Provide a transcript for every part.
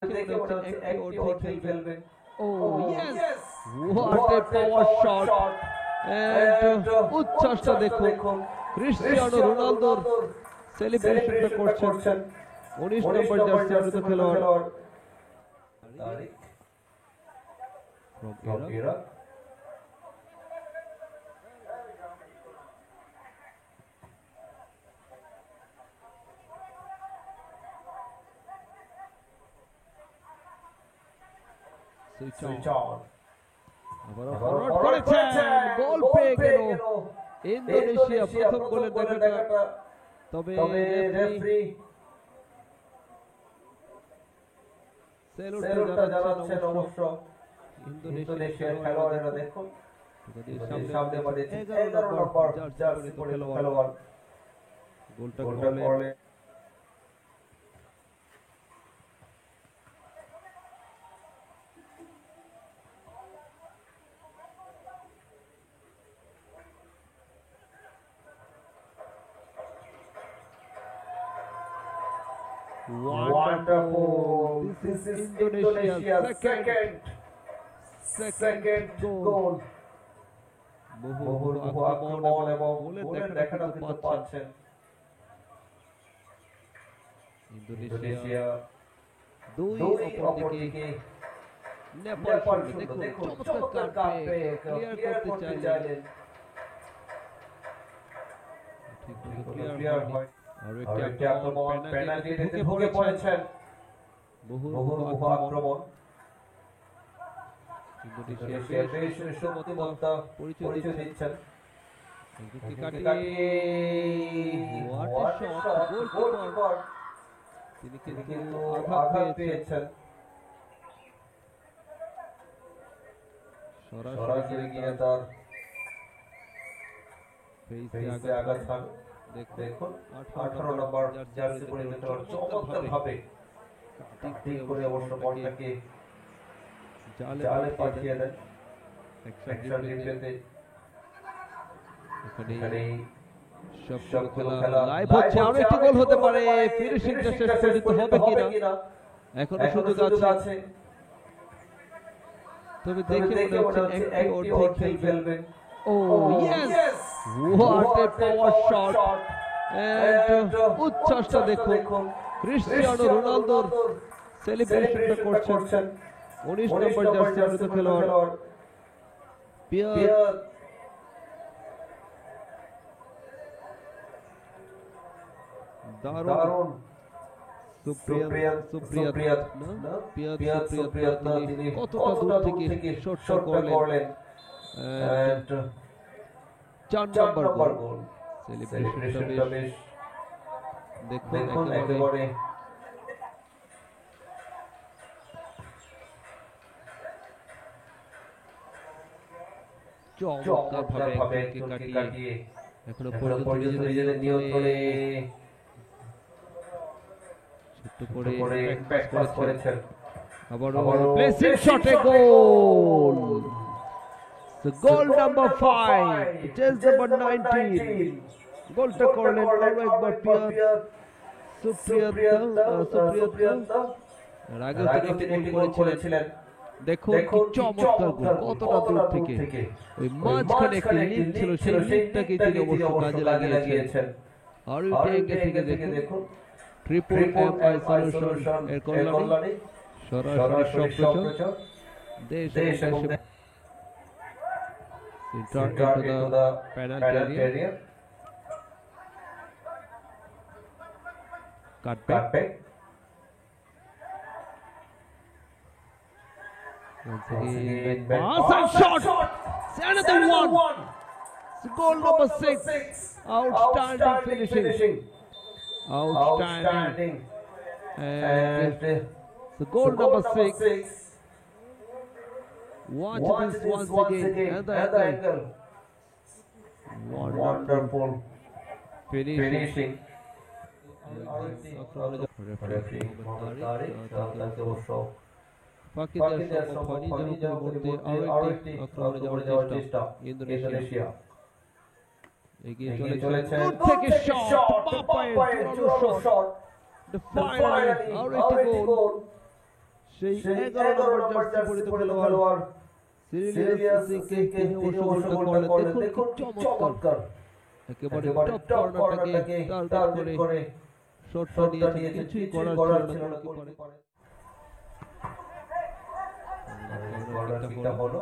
দেখে মনে হচ্ছে একটি ওভার খেলবে। Oh yes! What a power shot! And উচ্ছ্বাসটা দেখুন, ক্রিস্টিয়ানো রোনালদোর সেলিব্রেশনটা করছেন 19 নম্বর জার্সি পরিহিত খেলোয়াড় তারিক from Iraq. Switch on forward করেছেন, গোল পেয়ে গেল ইন্দোনেশিয়া। প্রথম গোলের দেখাটা, তবে রেফারি সেলুটটা জানাচ্ছেন অবশ্য ইন্দোনেশিয়ার খেলোয়াড়েরা। দেখুন সামনে বাড়িয়েছে 11 নম্বর জার্সি পরিহিত খেলোয়াড় গোলটা করলে wonderful. This is Indonesia's second goal. বহু আক্রমণ এবং গোলের দেখাটা কিন্তু পাচ্ছেন ইন্দোনেশিয়া। দুই অপরদিকে নেপাল দেখুন চমৎকার কাটে ক্লিয়ার করতে চাইলেন, ক্লিয়ার হয়। আর একটি আক্রমণ পেনাল্টি এরিয়াতে ঢুকে পড়েছেন। বহু আক্রমণ ইন্দোনেশিয়া বেশ শক্তিমত্তা পরিচয় দিচ্ছেন। তিনি কিন্তু আঘাত পেয়েছেন, সরাসরি গিয়ে তার ফেসে আঘাত খান। দেখুন 18 নম্বর জার্সি পরিহিত চমৎকার ভাবে ঠিক করে অবশ্য বলটাকে জালে পাঠিয়ে দেন। এক্সট্রা রিপ্লেতে এখানে সবগুলো খেলা লাইভ হচ্ছে। আরো একটি গোল হতে পারে, ফিনিশিংটা শেষ পর্যন্ত হবে কিনা এখনো সুযোগ আছে, তবে দেখে মনে হচ্ছে একটি ওভার খেলবে। Oh yes! What a power shot! And উচ্ছ্বাসটা দেখুন, ক্রিস্টিয়ানো রোনালদোর সেলিব্রেশনটা করছেন 19 নম্বর জার্সি পরিহিত খেলোয়াড় পিয়ার দারুণ সুপ্রিয়াত তিনি কতটা দূর থেকে শট করলেন। And 4 নম্বর গোল সেলিব্রেশনটা বেশ দেখুন একেবারে চমৎকার ভাবে কাটিয়ে এখনো পর্যন্ত নিজেদের নিয়ন্ত্রণে ছোট্ট করে পাস করেছেন। আবারও প্লেসিং শটে গোল। The goal number 5, it is number 19. গোলটা করলেন আরো একবার পিয়ার সুপ্রিয়াত। আগে একটি গোল করেছিলেন। দেখুন কি চমৎকার গোল, কতটা দূর থেকে ওই মাঝখানে একটি লিড ছিল, সেই লিডটাকে তিনি অবশ্য কাজে লাগিয়েছেন। আর ওই ট্যাঙ্কে থেকে দেখুন ট্রিপল এমআই সলিউশন এর কল্যাণে সরাসরি সম্প্রচার দেশ এবং into the penalty area. Cut back. Once again, pass and shot. Another one. It's goal number 6. Outstanding finishing. Outstanding. And the goal number 6. Watch this once again. Another angle. Wonderful finishing. পাকিস্তানের মধ্যে আরো একটি আক্রমণে যাওয়ার চেষ্টা Indonesia. এগিয়ে চলেছেন থেকে শট, পাপায়ের জোরালো শট। The finally আরো একটি গোল সেই সেই 11 নম্বর 11 জার্সি জার্সি পরিহিত পরিহিত খেলোয়াড় খেলোয়াড় সিরিয়াস সিংকে তিনি অবশ্য গোলটা করলেন। দেখুন কি চমৎকার, একেবারে টপ কর্নারটাকে টার্গেট করে শটটা নিয়েছেন, কিছুই করার ছিল না গোলকিপারের। কর্নার কিকটা হলো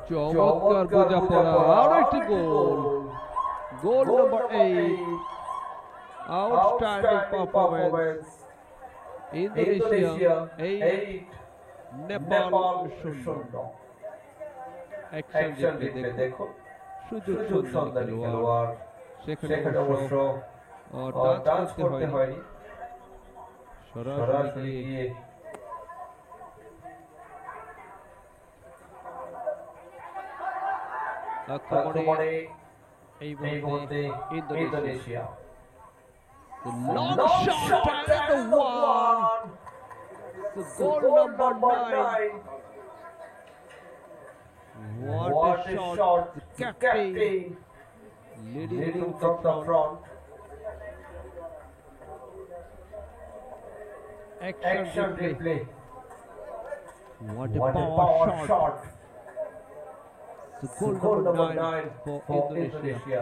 চমৎকার বোঝাপড়া, আরো একটি গোল, গোল number 8, outstanding performance, Indonesia 8 Nepal 0। Action replay দেখো, সুযোগ সন্ধানী খেলোয়াড়, সেখানে অবশ্য টাচ করতে হয়নি, সরাসরি গিয়ে আক্রমণে এই মুহূর্তে Indonesia. Long shot and the one, the goal number 9. What a shot, the captain leading from the front. Action replay. What a power shot. The goal number 9 for Indonesia.